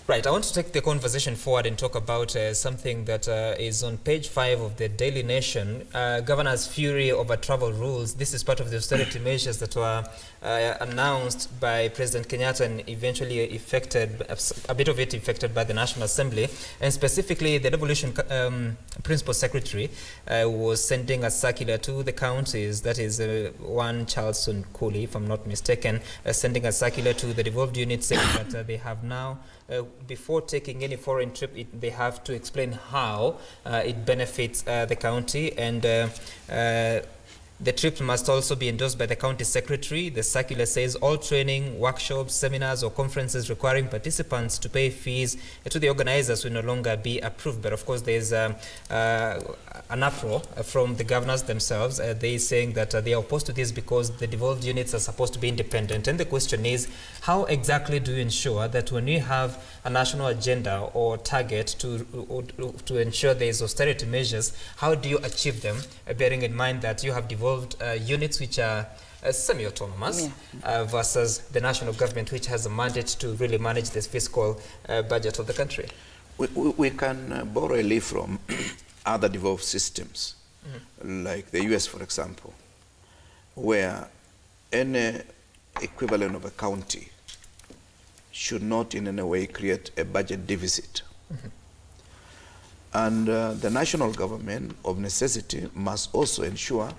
Right, I want to take the conversation forward and talk about something that is on page 5 of the Daily Nation. Governor's fury over travel rules. This is part of the austerity measures that were announced by President Kenyatta and eventually effected, a bit of it effected by the National Assembly. And specifically, the Devolution Principal Secretary was sending a circular to the counties, that is one Charleston Cooley, if I'm not mistaken, sending a circular to the devolved units saying that they have now before taking any foreign trip, they have to explain how it benefits the county, and the trip must also be endorsed by the county secretary. The circular says all training, workshops, seminars or conferences requiring participants to pay fees to the organizers will no longer be approved. But of course there's an uproar from the governors themselves. They saying that they are opposed to this because the devolved units are supposed to be independent. And the question is, how exactly do you ensure that when you have a national agenda or target to ensure there is austerity measures, how do you achieve them, bearing in mind that you have devolved units which are semi-autonomous versus the national government, which has a mandate to really manage this fiscal budget of the country? We can borrow a leaf from other devolved systems, like the US, for example, where any equivalent of a county should not in any way create a budget deficit. And the national government, of necessity, must also ensure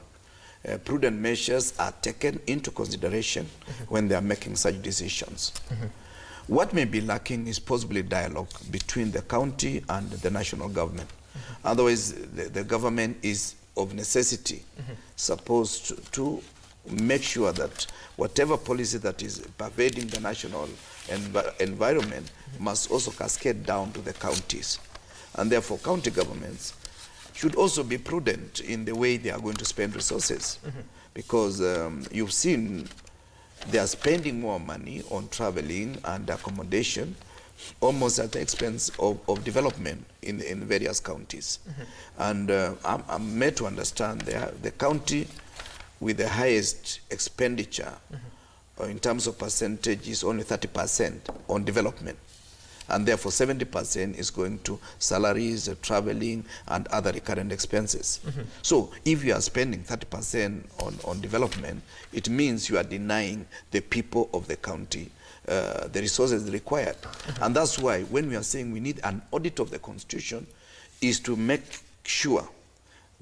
prudent measures are taken into consideration when they are making such decisions. What may be lacking is possibly dialogue between the county and the national government. Otherwise, the government is of necessity supposed to make sure that whatever policy that is pervading the national environment must also cascade down to the counties. And therefore, county governments should also be prudent in the way they are going to spend resources. Because you've seen they are spending more money on traveling and accommodation, almost at the expense of development in various counties. And I'm made to understand the county with the highest expenditure in terms of percentage is only 30% on development. And therefore 70% is going to salaries, traveling, and other recurrent expenses. So if you are spending 30% on development, it means you are denying the people of the county the resources required. And that's why when we are saying we need an audit of the Constitution, is to make sure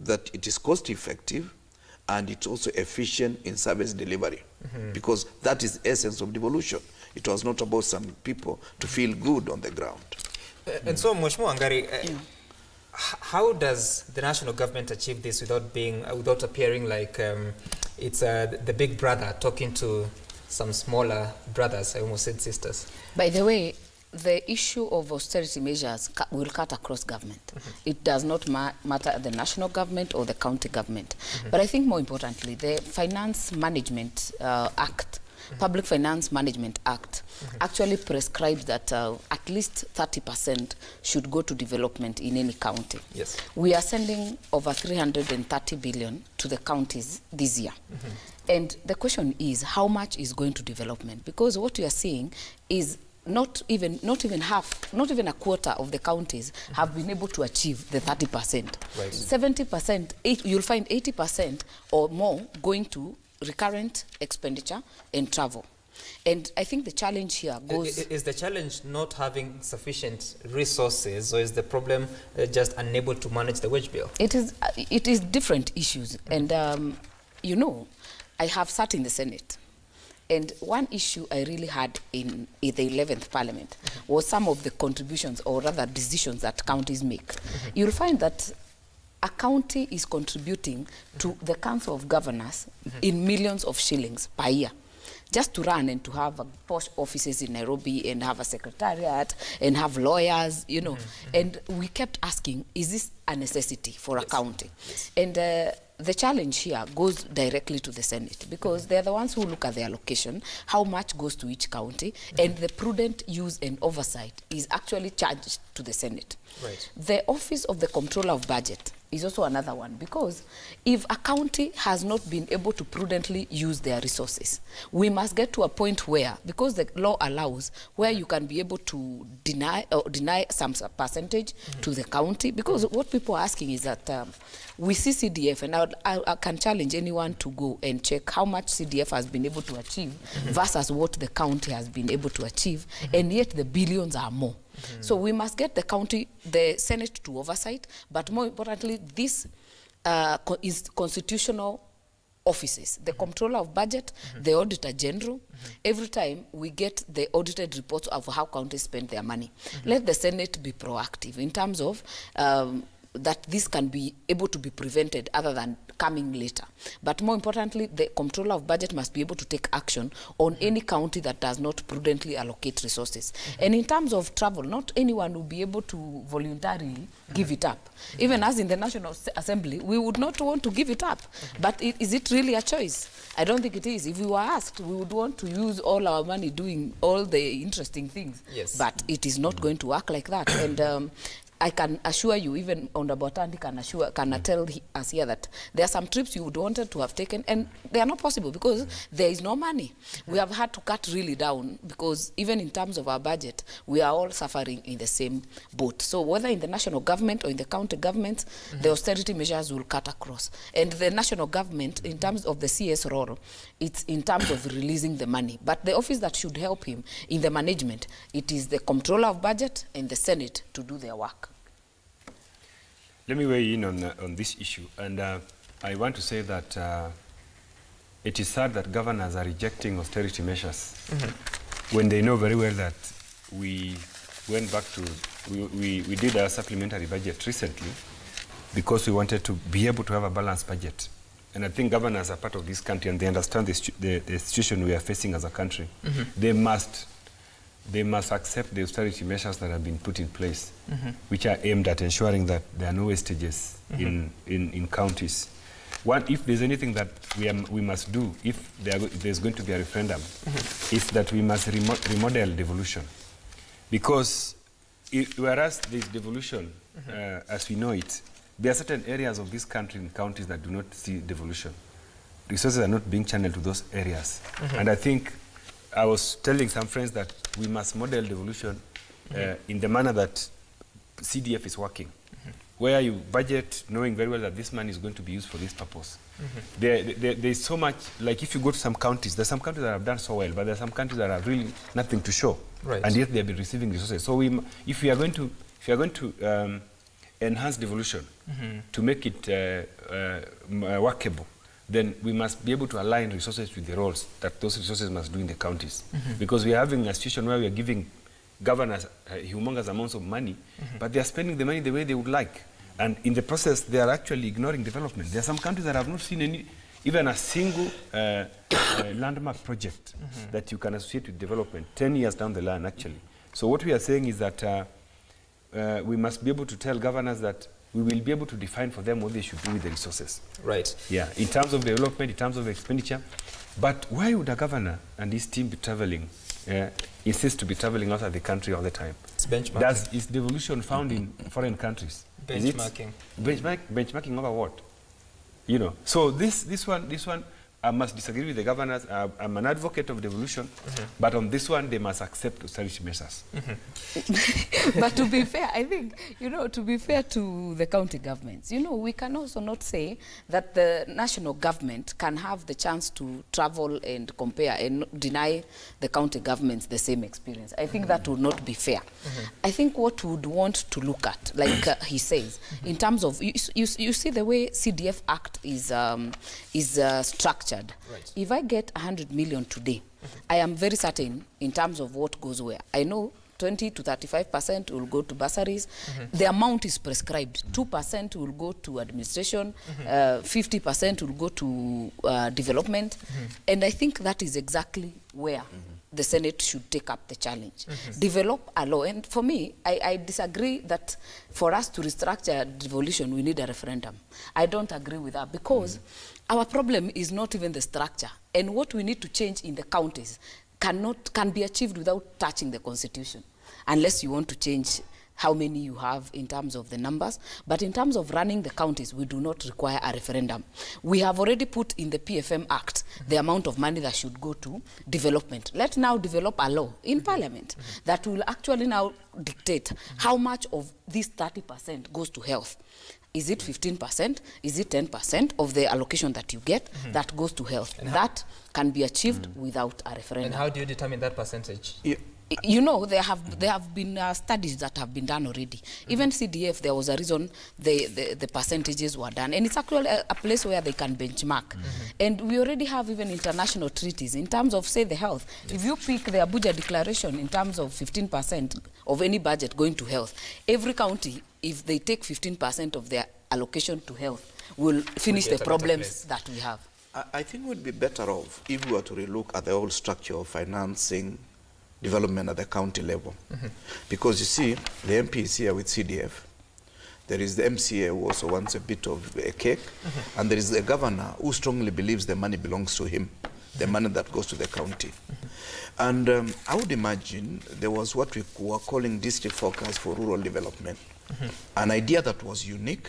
that it is cost effective and it's also efficient in service delivery. Because that is the essence of devolution. It was not about some people to feel good on the ground. And so, Mheshimiwa Wangari, how does the national government achieve this without appearing like it's the big brother talking to some smaller brothers? I almost said sisters. By the way, the issue of austerity measures will cut across government. It does not matter the national government or the county government. But I think more importantly, the Finance Management Act, Public Finance Management Act, actually prescribes that at least 30% should go to development in any county. Yes. We are sending over 330 billion to the counties this year. And the question is, how much is going to development? Because what we are seeing is not even a quarter of the counties have been able to achieve the 30%. Right. 70%, you'll find 80% or more going to recurrent expenditure and travel. And I think the challenge here goes... Is the challenge not having sufficient resources, or is the problem just unable to manage the wage bill? It is different issues. And, you know, I have sat in the Senate. And one issue I really had in the 11th Parliament was some of the contributions, or rather decisions, that counties make. You'll find that a county is contributing to the Council of Governors in millions of shillings per year, just to run and to have posh offices in Nairobi and have a secretariat and have lawyers, you know. And we kept asking, is this a necessity for a county? And the challenge here goes directly to the Senate, because they're the ones who look at the allocation, how much goes to each county, and the prudent use and oversight is actually charged to the Senate. Right. The Office of the Comptroller of Budget is also another one, because if a county has not been able to prudently use their resources, we must get to a point where, because the law allows, where you can be able to deny some percentage to the county, because what people are asking is that we see CDF, and I can challenge anyone to go and check how much CDF has been able to achieve versus what the county has been able to achieve, and yet the billions are more. So we must get the Senate to oversight, but more importantly, this is constitutional offices, the Comptroller of Budget, the Auditor General. Every time we get the audited reports of how counties spend their money. Let the Senate be proactive in terms of that this can be able to be prevented other than coming later. But more importantly, the Comptroller of Budget must be able to take action on any county that does not prudently allocate resources. And in terms of travel, not anyone will be able to voluntarily give it up. Even as in the National Assembly, we would not want to give it up. But is it really a choice? I don't think it is. If we were asked, we would want to use all our money doing all the interesting things. Yes. But it is not going to work like that. And I can assure you, even Honorable Atandi can tell us here that there are some trips you would wanted to have taken, and they are not possible because there is no money. We have had to cut really down because even in terms of our budget, we are all suffering in the same boat. So whether in the national government or in the county government, the austerity measures will cut across. And the national government, in terms of the CS role, it's in terms of releasing the money. But the office that should help him in the management, it is the Comptroller of Budget and the Senate to do their work. Let me weigh in on this issue, and I want to say that it is sad that governors are rejecting austerity measures when they know very well that we went back to, we did a supplementary budget recently because we wanted to be able to have a balanced budget. And I think governors are part of this country and they understand the situation we are facing as a country. They must accept the austerity measures that have been put in place, which are aimed at ensuring that there are no wastages in counties. If there's anything that we must do, if there's going to be a referendum, is that we must remodel devolution. Because whereas there's devolution, as we know it, there are certain areas of this country and counties that do not see devolution. Resources are not being channeled to those areas. And I think I was telling some friends that we must model devolution in the manner that CDF is working, where you budget knowing very well that this money is going to be used for this purpose. There's so much, like if you go to some counties, there's some countries that have done so well, but there are some countries that have really nothing to show, and yet they've been receiving resources. So if we are going to enhance devolution to make it workable, then we must be able to align resources with the roles that those resources must do in the counties. Because we are having a situation where we are giving governors humongous amounts of money, but they are spending the money the way they would like. And in the process, they are actually ignoring development. There are some countries that have not seen even a single landmark project that you can associate with development 10 years down the line, actually. So what we are saying is that we must be able to tell governors that we will be able to define for them what they should do with the resources. Right. Yeah, in terms of development, in terms of expenditure. But why would a governor and his team be traveling, insist to be traveling out of the country all the time? It's benchmarking. Is devolution found in foreign countries? Benchmarking. Benchmarking over what? You know, so this one, I must disagree with the governors. I'm an advocate of devolution, but on this one, they must accept austerity measures. But to be fair, I think, to be fair to the county governments, we can also not say that the national government can have the chance to travel and compare and deny the county governments the same experience. I think that would not be fair. I think what we would want to look at, like he says, in terms of, you see the way CDF Act is structured. Right. If I get 100 million today, I am very certain in terms of what goes where. I know 20 to 35% will go to bursaries. The amount is prescribed. 2% will go to administration. 50% will go to development. And I think that is exactly where the Senate should take up the challenge. Develop a law. And for me, I disagree that for us to restructure devolution, we need a referendum. I don't agree with that because our problem is not even the structure. And what we need to change in the counties can be achieved without touching the Constitution, unless you want to change how many you have in terms of the numbers. But in terms of running the counties, we do not require a referendum. We have already put in the PFM Act the amount of money that should go to development. Let's now develop a law in Parliament that will actually now dictate how much of this 30% goes to health. Is it 15%? Is it 10% of the allocation that you get that goes to health? And that can be achieved without a referendum. And how do you determine that percentage? You know, there have been studies that have been done already. Even CDF, there was a reason the percentages were done. And it's actually a place where they can benchmark. And we already have even international treaties in terms of, say, the health. If you pick the Abuja Declaration in terms of 15% of any budget going to health, every county, if they take 15% of their allocation to health, will finish the problems that we have. I think we'd be better off if we were to relook at the whole structure of financing development at the county level. Because you see, the MP is here with CDF. There is the MCA who also wants a bit of a cake. And there is the governor who strongly believes the money belongs to him, the money that goes to the county. And I would imagine there was what we were calling district focus for rural development. An idea that was unique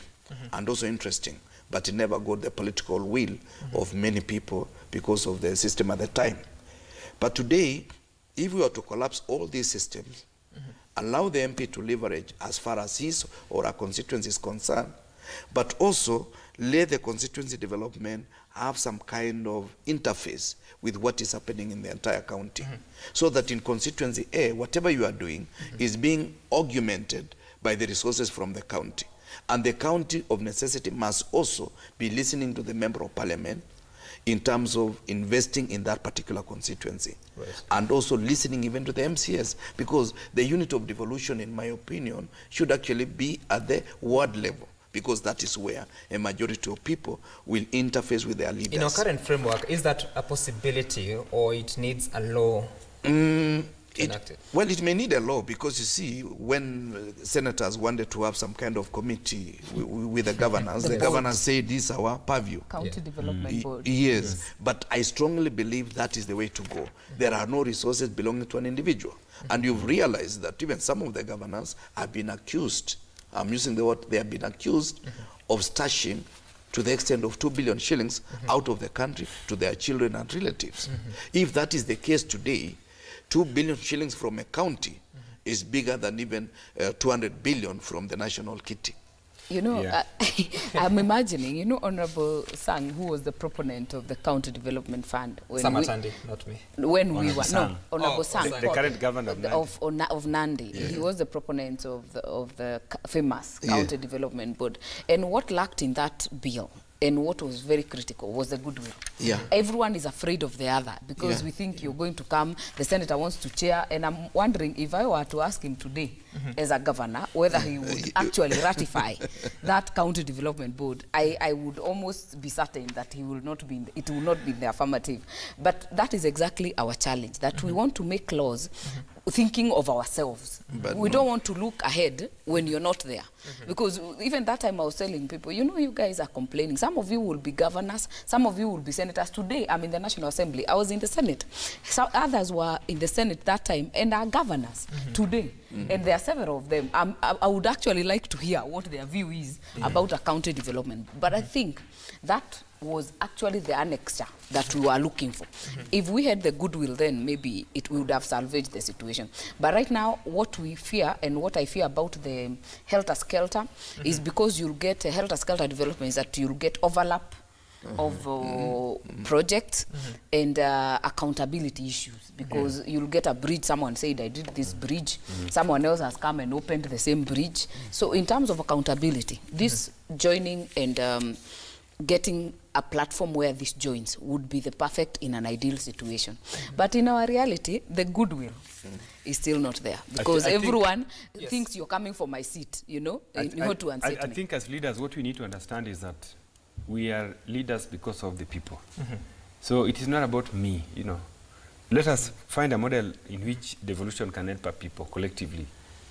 and also interesting, but it never got the political will of many people because of the system at the time. But today, if we were to collapse all these systems, allow the MP to leverage as far as his or our constituency is concerned, but also let the constituency development have some kind of interface with what is happening in the entire county. So that in constituency A, whatever you are doing is being augmented by the resources from the county. And the county of necessity must also be listening to the member of parliament in terms of investing in that particular constituency. And also listening even to the MCS, because the unit of devolution, in my opinion, should actually be at the ward level, because that is where a majority of people will interface with their leaders. In our current framework, is that a possibility, or it needs a law enacted? Well, it may need a law, because you see, when senators wanted to have some kind of committee with the governors, the governors said this is our purview. County Development Board. Yes, but I strongly believe that is the way to go. There are no resources belonging to an individual. And you've realized that even some of the governors have been accused, I'm using the word, they have been accused of stashing to the extent of 2 billion shillings out of the country to their children and relatives. If that is the case today, 2 billion shillings from a county is bigger than even 200 billion from the national kitty. You know, I'm imagining, you know, Honorable Sang, who was the proponent of the County Development Fund. Sam Atandi, not me. When we were, no, Honorable Sang. The current governor of Nandi. He was the proponent of the famous County Development Board. And what lacked in that bill, and what was very critical, was the goodwill. Everyone is afraid of the other, because we think you're going to come, the senator wants to chair, and I'm wondering if I were to ask him today, as a governor, whether he would actually ratify that County Development Board, I would almost be certain that he will not be it will not be in the affirmative. But that is exactly our challenge, that we want to make laws thinking of ourselves. But we don't want to look ahead when you're not there. Because even that time I was telling people, you know, you guys are complaining. Some of you will be governors, some of you will be senators. Today, I'm in the National Assembly. I was in the Senate. So others were in the Senate that time and are governors today. And there are several of them. I would actually like to hear what their view is about a county development. But I think that was actually the annexure that we were looking for. If we had the goodwill, then maybe it would have salvaged the situation. But right now, what we fear, and what I fear about the helter-skelter, is because you'll get a helter-skelter development, is that you'll get overlap of projects and accountability issues, because you'll get a bridge, someone said, I did this bridge, someone else has come and opened the same bridge. So in terms of accountability, this joining and getting a platform where this joins would be the perfect in an ideal situation. But in our reality, the goodwill is still not there, because everyone thinks you're coming for my seat, you know, in order to unseat me. I think as leaders, what we need to understand is that we are leaders because of the people. So it is not about me, you know. Let us find a model in which devolution can help our people collectively.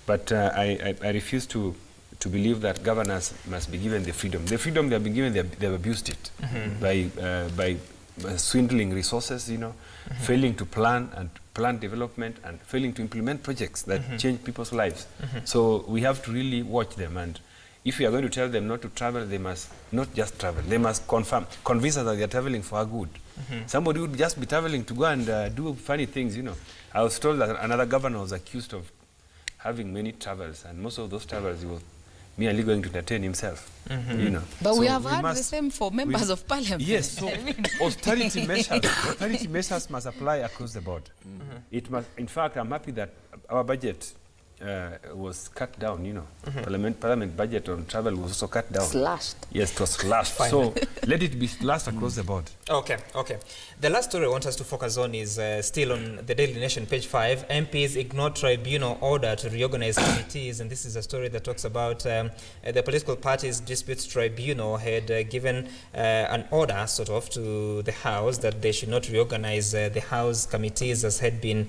But I refuse to believe that governors must be given the freedom. The freedom they have been given, they have abused it by swindling resources, you know, failing to plan development and failing to implement projects that change people's lives. So we have to really watch them, and if we are going to tell them not to travel, they must not just travel. They must convince us that they are traveling for our good. Somebody would just be traveling to go and do funny things, you know. I was told that another governor was accused of having many travels, and most of those travels he was merely going to entertain himself, you know. But so we have had the same for members of parliament. Yes, so austerity measures must apply across the board. It must, in fact, I'm happy that our budget was cut down, you know. Parliament budget on travel was also cut down. Slashed. Yes, it was slashed. So let it be slashed across the board. Okay. The last story I want us to focus on is still on the Daily Nation, page 5. MPs ignore tribunal order to reorganize committees, and this is a story that talks about the political parties disputes tribunal had given an order, sort of, to the House that they should not reorganize the House committees as had been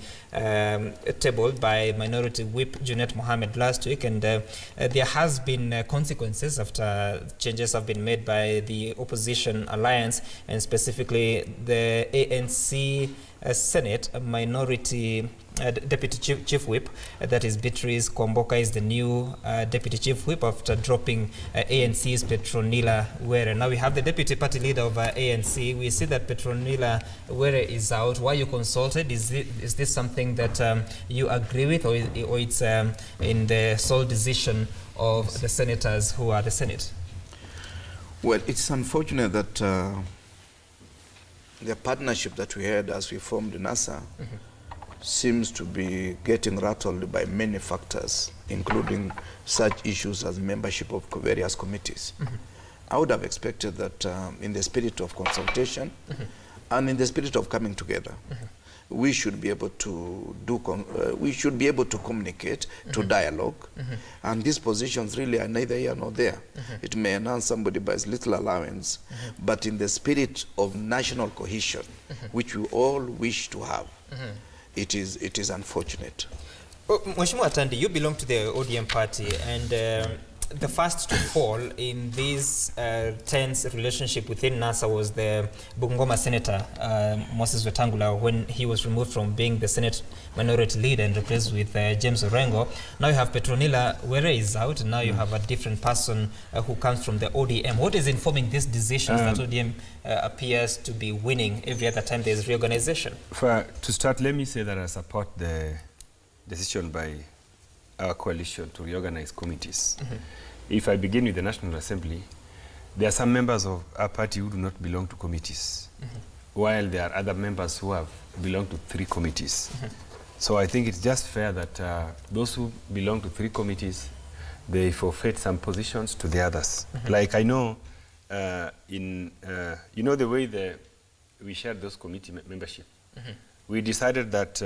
tabled by Minority Whip Junet Mohammed last week, and there has been consequences after changes have been made by the opposition alliance, and specifically the ANC Senate Minority Deputy Chief Whip, that is Beatrice Kwamboka, is the new Deputy Chief Whip after dropping ANC's Petronila Were. Now we have the Deputy Party Leader of ANC. We see that Petronila Were is out. Why you consulted? Is this something that you agree with, or it's in the sole decision of the senators who are the Senate? Well, it's unfortunate that the partnership that we had as we formed NASA seems to be getting rattled by many factors, including such issues as membership of various committees. I would have expected that in the spirit of consultation and in the spirit of coming together, we should be able to communicate, to dialogue, and these positions really are neither here nor there. It may enhance somebody by his little allowance, but in the spirit of national cohesion, which we all wish to have, it is unfortunate. Mheshimiwa Atandi, you belong to the ODM party, and the first to fall in this tense relationship within NASA was the Bungoma Senator, Moses Wetangula, when he was removed from being the Senate Minority Leader and replaced with James Orengo. Now you have Petronila Were is out, and now you have a different person who comes from the ODM. What is informing these decisions that ODM appears to be winning every other time there is reorganization? To start, let me say that I support the decision by our coalition to reorganize committees. If I begin with the National Assembly, there are some members of our party who do not belong to committees, while there are other members who have belonged to 3 committees. So I think it's just fair that those who belong to 3 committees, they forfeit some positions to the others. Like I know, you know the way we shared those committee membership. We decided that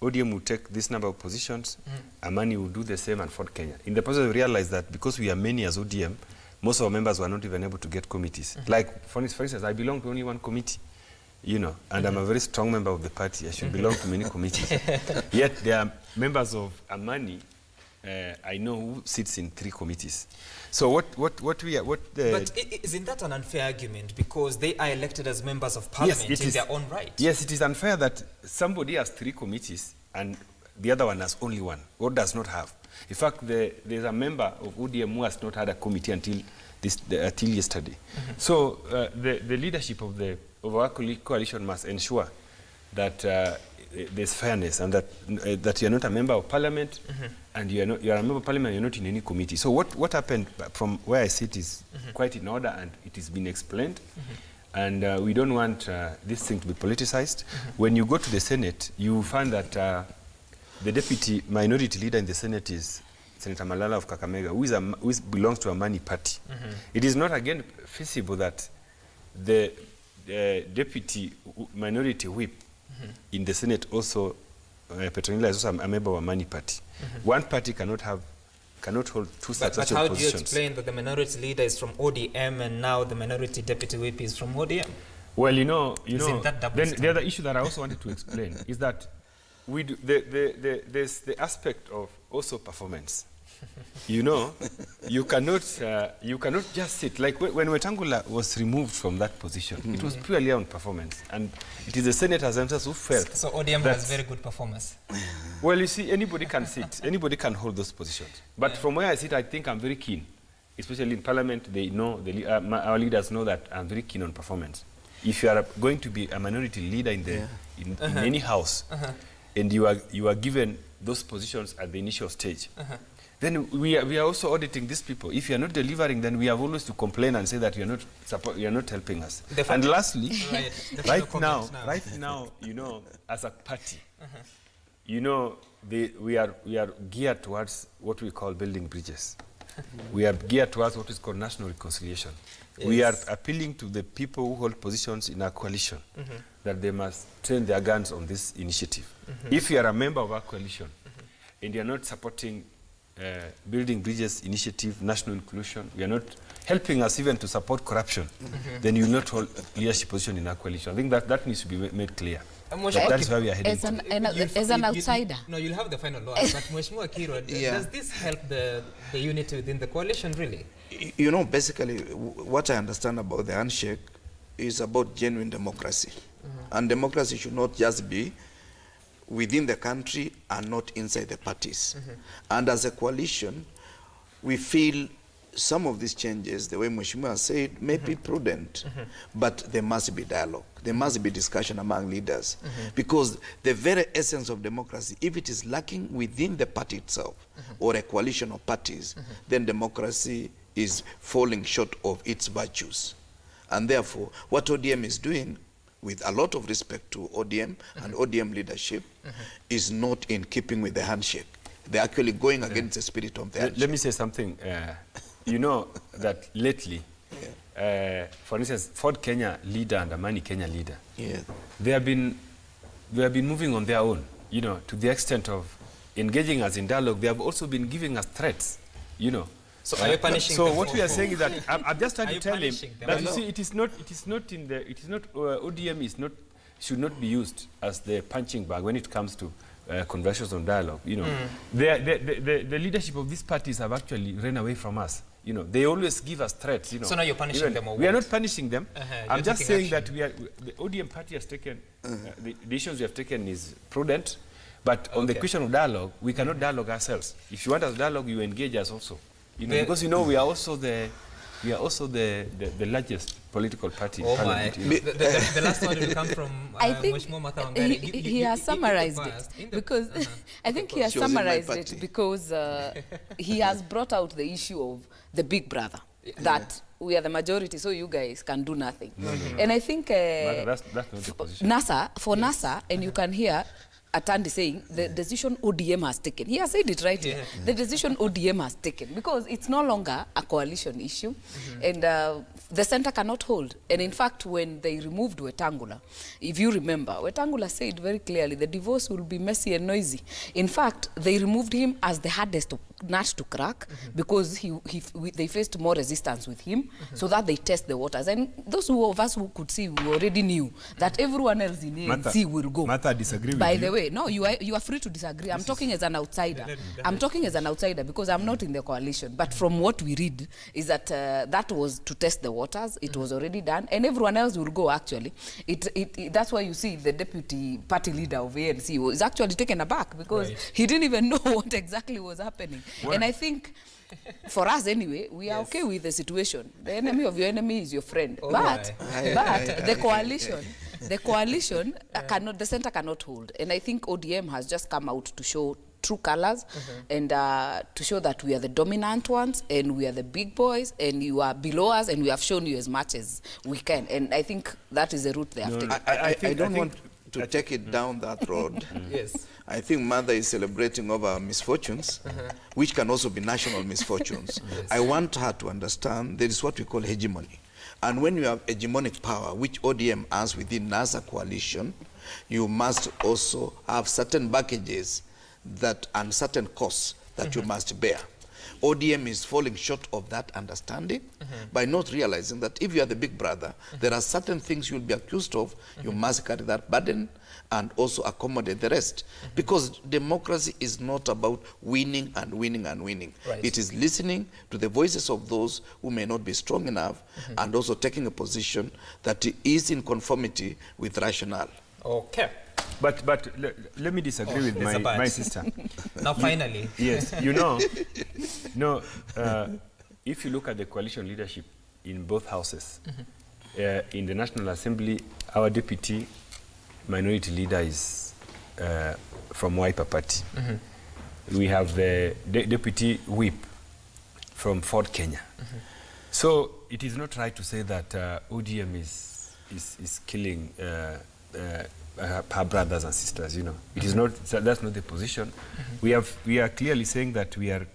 ODM will take this number of positions, Amani will do the same, and Ford Kenya. In the process, we realized that because we are many as ODM, most of our members were not even able to get committees. Like, for instance, I belong to only 1 committee, you know, and I'm a very strong member of the party. I should belong to many committees. Yet there are members of Amani, I know, who sits in 3 committees. So but isn't that an unfair argument, because they are elected as members of parliament in their own right? Yes, it is unfair that somebody has 3 committees and the other one has only 1, or does not have. In fact, there's a member of ODM who has not had a committee until yesterday. So the leadership of our coalition must ensure that there's fairness, and that you're not a member of parliament, and you're a member of parliament, you're not in any committee. So what happened from where I sit is quite in order, and it has been explained. And we don't want this thing to be politicized. When you go to the Senate, you find that the deputy minority leader in the Senate is Senator Malala of Kakamega, who belongs to a Amani party. It is not, again, feasible that the deputy minority whip in the Senate also, Petronila is also a member of a Amani party. One party cannot hold 2 successive positions. But how do you explain that the minority leader is from ODM and now the minority deputy whip is from ODM? Well, then the other issue that I also wanted to explain is that there's the aspect of also performance. you know, you cannot just sit. Like when Wetangula was removed from that position, it was purely on performance. And it is the senators themselves who felt. So ODM has very good performance. Well, you see, anybody can sit. Anybody can hold those positions. But from where I sit, I think I'm very keen. Especially in Parliament, they know, our leaders know that I'm very keen on performance. If you are going to be a minority leader in any house, and you are given those positions at the initial stage, then we are also auditing these people. If you are not delivering, then we have always to complain and say that you are not helping us. And lastly, right now, you know, as a party, you know, we are geared towards what we call building bridges. We are geared towards what is called national reconciliation. Yes. We are appealing to the people who hold positions in our coalition that they must train their guns on this initiative. If you are a member of our coalition and you are not supporting building bridges initiative, national inclusion, you are not helping us even to support corruption, then you will not hold leadership position in our coalition. I think that needs to be made clear. That is why we are heading as an outsider. No, you'll have the final word. But Mheshimiwa Kiro, does this help the unity within the coalition, really? You know, basically, what I understand about the handshake is about genuine democracy. And democracy should not just be within the country and not inside the parties. And as a coalition, we feel some of these changes, the way Mheshimiwa said, may be prudent, but there must be dialogue. There must be discussion among leaders. Because the very essence of democracy, if it is lacking within the party itself, or a coalition of parties, then democracy is falling short of its virtues. And therefore, what ODM is doing, with a lot of respect to ODM and ODM leadership, is not in keeping with the handshake. They're actually going against the spirit of the handshake. Let me say something. You know that lately, for instance, Ford Kenya leader and Amani Kenya leader, they have been moving on their own, you know, to the extent of engaging us in dialogue. They have also been giving us threats, you know. So are you punishing them? So what we are saying is that I'm just trying to tell him that you see, ODM should not be used as the punching bag when it comes to conversations on dialogue. You know, the leadership of these parties have actually run away from us. You know, they always give us threats. You know, so now you're punishing them. Or we are not punishing them. I'm just saying that the ODM party has taken the decisions we have taken is prudent, but on the question of dialogue, we cannot dialogue ourselves. If you want us to dialogue, you engage us also. You know, because you know we are also the largest political party. Oh my! The last one will come from I think he has summarized it because I think he has summarized it because he has brought out the issue of the big brother that we are the majority, so you guys can do nothing. And I think that's not the position. NASA, and you can hear Atandi saying the decision ODM has taken. He has said it right here. The decision ODM has taken, because it's no longer a coalition issue, and the center cannot hold. And in fact, when they removed Wetangula, if you remember, Wetangula said very clearly the divorce will be messy and noisy. In fact, they removed him as the hardest nut to crack because they faced more resistance with him, so that they test the waters. And those of us who could see, we already knew that everyone else in ANC will go. Martha, I disagree with you. By the way, no, you are free to disagree. I'm talking as an outsider. I'm talking as an outsider because I'm not in the coalition. But from what we read is that that was to test the waters. It was already done, and everyone else will go. Actually, that's why you see the deputy party leader of ANC was actually taken aback because he didn't even know what exactly was happening. And I think, for us anyway, we are okay with the situation. The enemy of your enemy is your friend. But the coalition cannot, the center cannot hold. And I think ODM has just come out to show true colors and to show that we are the dominant ones and we are the big boys and you are below us, and we have shown you as much as we can. And I think that is the route they have taken. I don't want to take it down that road. Yes. I think Mother is celebrating over misfortunes, which can also be national misfortunes. I want her to understand there is what we call hegemony. And when you have hegemonic power, which ODM has within NASA coalition, you must also have certain packages and certain costs that you must bear. ODM is falling short of that understanding by not realizing that if you are the big brother, there are certain things you'll be accused of. You must carry that burden and also accommodate the rest. Because democracy is not about winning and winning and winning. Right. It is listening to the voices of those who may not be strong enough and also taking a position that is in conformity with rationale. Okay. But let me disagree with my sister. Now, finally. Yes, if you look at the coalition leadership in both houses, in the National Assembly, our deputy minority leader is from Wiper Party. We have the deputy whip from Ford Kenya. So it is not right to say that ODM is killing her brothers and sisters. It is not. That's not the position. We are clearly saying that we are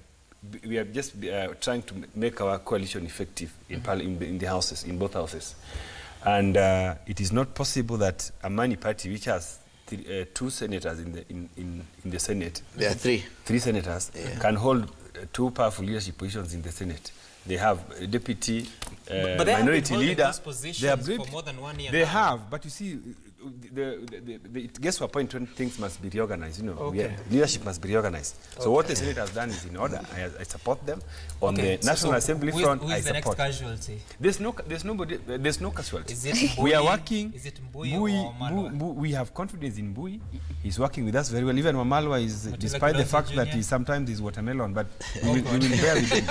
just trying to make our coalition effective in the houses, in both houses, and it is not possible that a Mani party, which has 2 senators in the Senate, there are 3 senators, can hold 2 powerful leadership positions in the Senate. They have a deputy but they minority have been leader. those positions for more than 1 year. They have, but you see, it gets to a point when things must be reorganized. Leadership must be reorganized. So what the Senate has done is in order. I support them on the National Assembly front. Who is the next casualty? There's no casualty. Is it Mbui? We are working. Is it Mbui or Malwa? We have confidence in Mbui. He's working with us very well. Even Wamalwa is, despite the fact that he sometimes is watermelon, but we will bear with him.